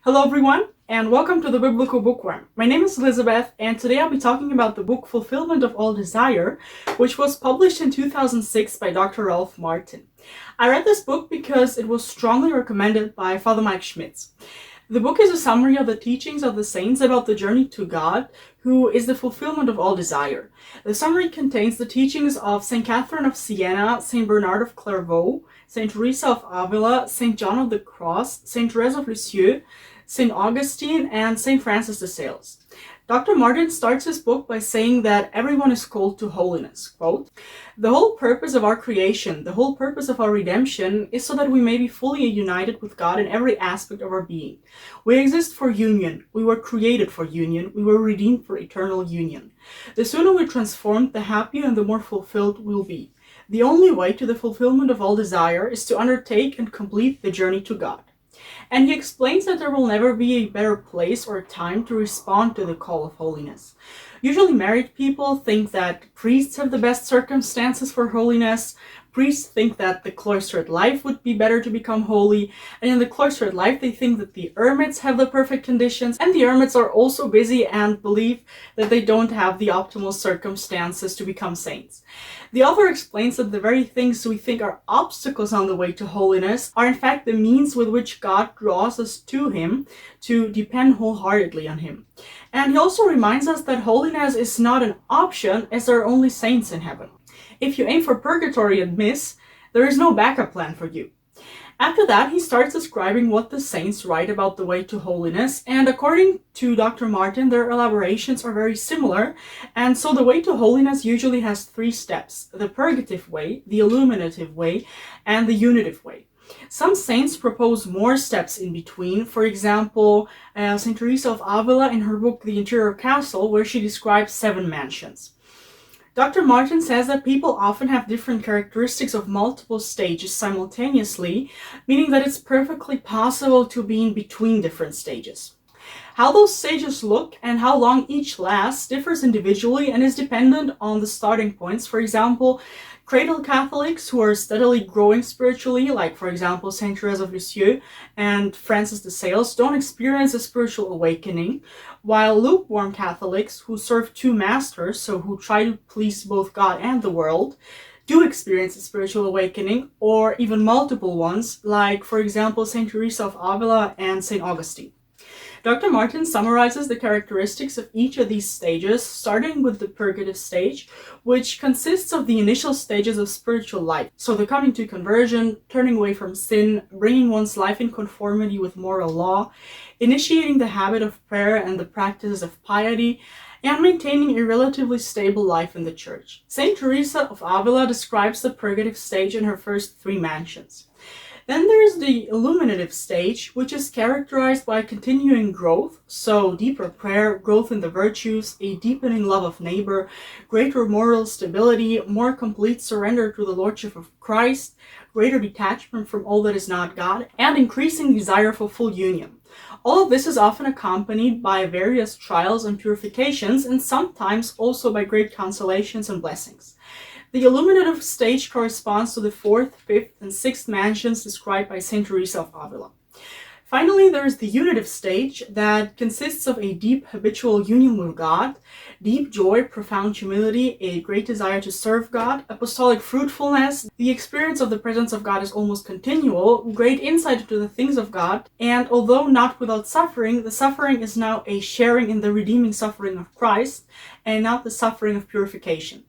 Hello everyone, and welcome to the Biblical Bookworm. My name is Elizabeth, and today I'll be talking about the book Fulfillment of All Desire, which was published in 2006 by Dr. Ralph Martin. I read this book because it was strongly recommended by Father Mike Schmitz. The book is a summary of the teachings of the saints about the journey to God, who is the fulfillment of all desire. The summary contains the teachings of St. Catherine of Siena, St. Bernard of Clairvaux, St. Teresa of Avila, St. John of the Cross, St. Therese of Lisieux, St. Augustine, and St. Francis de Sales. Dr. Martin starts his book by saying that everyone is called to holiness. Quote, "The whole purpose of our creation, the whole purpose of our redemption is so that we may be fully united with God in every aspect of our being. We exist for union. We were created for union. We were redeemed for eternal union. The sooner we're transformed, the happier and the more fulfilled we'll be. The only way to the fulfillment of all desire is to undertake and complete the journey to God." And he explains that there will never be a better place or time to respond to the call of holiness. Usually married people think that priests have the best circumstances for holiness. Priests think that the cloistered life would be better to become holy, and in the cloistered life they think that the hermits have the perfect conditions, and the hermits are also busy and believe that they don't have the optimal circumstances to become saints. The author explains that the very things we think are obstacles on the way to holiness are in fact the means with which God draws us to Him to depend wholeheartedly on Him. And he also reminds us that holiness is not an option, as there are only saints in heaven. If you aim for purgatory and miss, there is no backup plan for you. After that, he starts describing what the saints write about the way to holiness, and according to Dr. Martin, their elaborations are very similar, and so the way to holiness usually has 3 steps: the purgative way, the illuminative way, and the unitive way. Some saints propose more steps in between. For example, St. Teresa of Avila in her book The Interior Castle, where she describes 7 mansions. Dr. Martin says that people often have different characteristics of multiple stages simultaneously, meaning that it's perfectly possible to be in between different stages. How those stages look and how long each lasts differs individually and is dependent on the starting points. For example, cradle Catholics who are steadily growing spiritually, like for example St. Therese of Lisieux and Francis de Sales, don't experience a spiritual awakening, while lukewarm Catholics who serve 2 masters, so who try to please both God and the world, do experience a spiritual awakening, or even multiple ones, like for example St. Teresa of Avila and St. Augustine. Dr. Martin summarizes the characteristics of each of these stages, starting with the purgative stage, which consists of the initial stages of spiritual life. So the coming to conversion, turning away from sin, bringing one's life in conformity with moral law, initiating the habit of prayer and the practices of piety, and maintaining a relatively stable life in the church. St. Teresa of Avila describes the purgative stage in her first 3 mansions. Then there is the illuminative stage, which is characterized by continuing growth, so deeper prayer, growth in the virtues, a deepening love of neighbor, greater moral stability, more complete surrender to the Lordship of Christ, greater detachment from all that is not God, and increasing desire for full union. All of this is often accompanied by various trials and purifications, and sometimes also by great consolations and blessings. The illuminative stage corresponds to the 4th, 5th, and 6th mansions described by St. Teresa of Avila. Finally, there is the unitive stage that consists of a deep habitual union with God, deep joy, profound humility, a great desire to serve God, apostolic fruitfulness, the experience of the presence of God is almost continual, great insight into the things of God, and although not without suffering, the suffering is now a sharing in the redeeming suffering of Christ, and not the suffering of purification.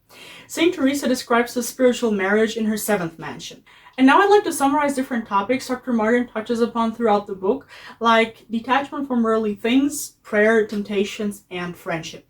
St. Teresa describes the spiritual marriage in her 7th mansion. And now I'd like to summarize different topics Dr. Martin touches upon throughout the book, like detachment from worldly things, prayer, temptations, and friendship.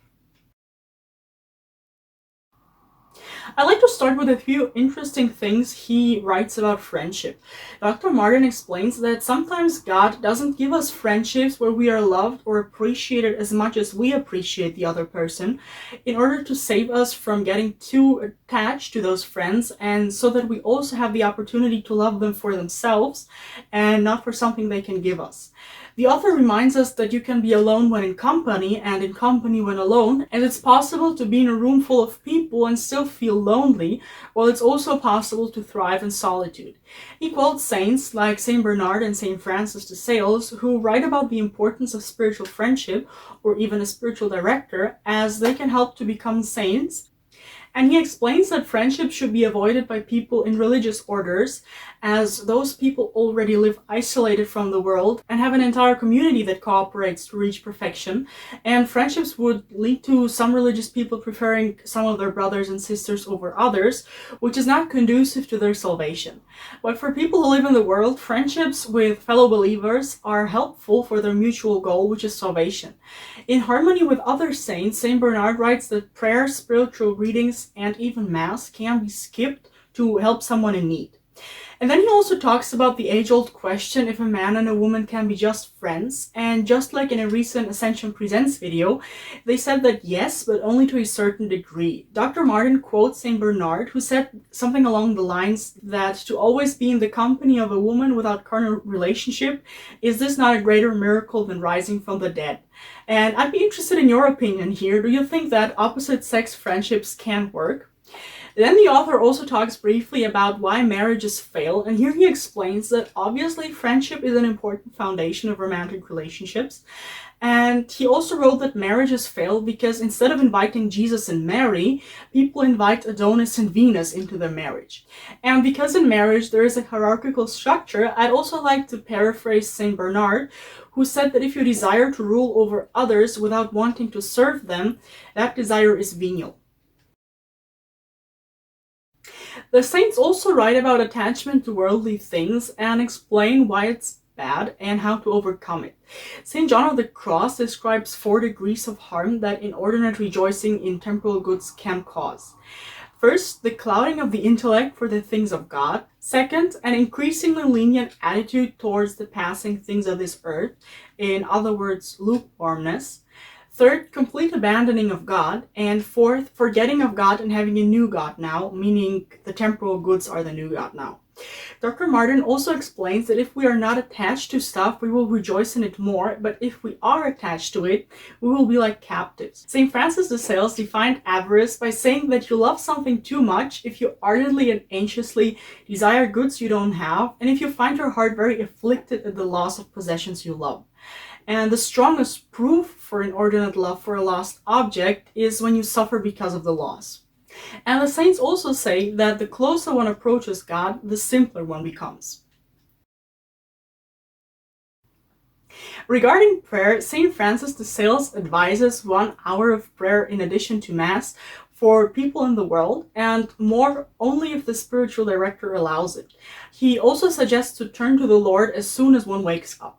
I'd like to start with a few interesting things he writes about friendship. Dr. Martin explains that sometimes God doesn't give us friendships where we are loved or appreciated as much as we appreciate the other person, in order to save us from getting too attached to those friends, and so that we also have the opportunity to love them for themselves and not for something they can give us. The author reminds us that you can be alone when in company and in company when alone, and it's possible to be in a room full of people and still feel lonely, while it's also possible to thrive in solitude. He quotes saints like Saint Bernard and Saint Francis de Sales, who write about the importance of spiritual friendship, or even a spiritual director, as they can help to become saints. And he explains that friendship should be avoided by people in religious orders, as those people already live isolated from the world and have an entire community that cooperates to reach perfection. And friendships would lead to some religious people preferring some of their brothers and sisters over others, which is not conducive to their salvation. But for people who live in the world, friendships with fellow believers are helpful for their mutual goal, which is salvation. In harmony with other saints, Saint Bernard writes that prayer, spiritual readings, and even Mass can be skipped to help someone in need. And then he also talks about the age-old question if a man and a woman can be just friends, and just like in a recent Ascension Presents video, they said that yes, but only to a certain degree. Dr. Martin quotes St. Bernard, who said something along the lines that to always be in the company of a woman without carnal relationship, is this not a greater miracle than rising from the dead? And I'd be interested in your opinion here. Do you think that opposite-sex friendships can work? Then the author also talks briefly about why marriages fail, and here he explains that obviously friendship is an important foundation of romantic relationships. And he also wrote that marriages fail because instead of inviting Jesus and Mary, people invite Adonis and Venus into their marriage. And because in marriage there is a hierarchical structure, I'd also like to paraphrase Saint Bernard, who said that if you desire to rule over others without wanting to serve them, that desire is venial. The saints also write about attachment to worldly things and explain why it's bad and how to overcome it. St. John of the Cross describes 4 degrees of harm that inordinate rejoicing in temporal goods can cause. First, the clouding of the intellect for the things of God. Second, an increasingly lenient attitude towards the passing things of this earth, in other words, lukewarmness. Third, complete abandoning of God. And fourth, forgetting of God and having a new God now, meaning the temporal goods are the new God now. Dr. Martin also explains that if we are not attached to stuff, we will rejoice in it more, but if we are attached to it, we will be like captives. St. Francis de Sales defined avarice by saying that you love something too much if you ardently and anxiously desire goods you don't have, and if you find your heart very afflicted at the loss of possessions you love. And the strongest proof for inordinate love for a lost object is when you suffer because of the loss. And the saints also say that the closer one approaches God, the simpler one becomes. Regarding prayer, St. Francis de Sales advises 1 hour of prayer in addition to Mass for people in the world, and more only if the spiritual director allows it. He also suggests to turn to the Lord as soon as one wakes up.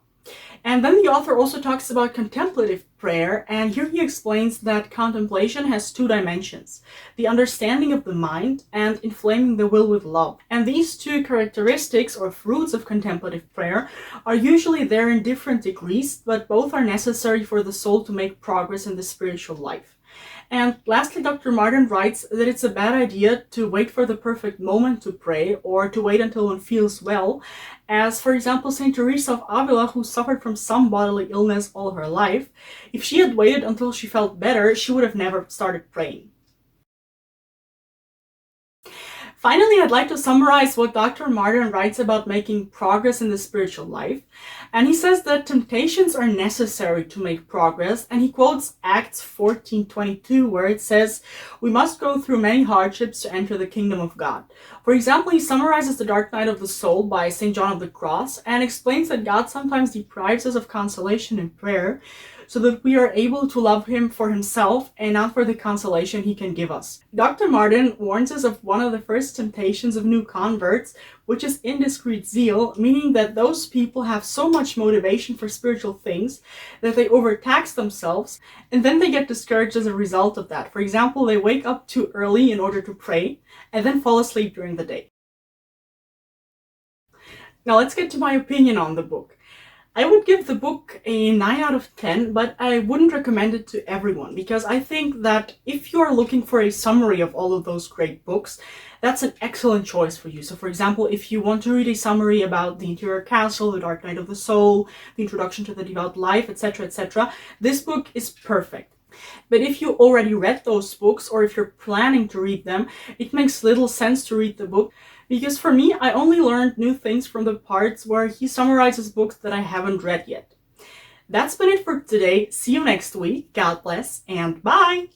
And then the author also talks about contemplative prayer, and here he explains that contemplation has 2 dimensions: the understanding of the mind and inflaming the will with love. And these 2 characteristics or fruits of contemplative prayer are usually there in different degrees, but both are necessary for the soul to make progress in the spiritual life. And lastly, Dr. Martin writes that it's a bad idea to wait for the perfect moment to pray or to wait until one feels well, as for example St. Teresa of Avila, who suffered from some bodily illness all her life. If she had waited until she felt better, she would have never started praying. Finally, I'd like to summarize what Dr. Martin writes about making progress in the spiritual life. And he says that temptations are necessary to make progress, and he quotes Acts 14:22, where it says, "We must go through many hardships to enter the kingdom of God." For example, he summarizes the dark night of the soul by St. John of the Cross and explains that God sometimes deprives us of consolation in prayer, so that we are able to love him for himself and not for the consolation he can give us. Dr. Martin warns us of one of the first temptations of new converts, which is indiscreet zeal, meaning that those people have so much motivation for spiritual things that they overtax themselves, and then they get discouraged as a result of that. For example, they wake up too early in order to pray, and then fall asleep during the day. Now let's get to my opinion on the book. I would give the book a 9 out of 10, but I wouldn't recommend it to everyone because I think that if you are looking for a summary of all of those great books, that's an excellent choice for you. So for example, if you want to read a summary about The Interior Castle, The Dark Night of the Soul, The Introduction to the Devout Life, etc., this book is perfect. But if you already read those books, or if you're planning to read them, it makes little sense to read the book, because for me, I only learned new things from the parts where he summarizes books that I haven't read yet. That's been it for today. See you next week. God bless, and bye!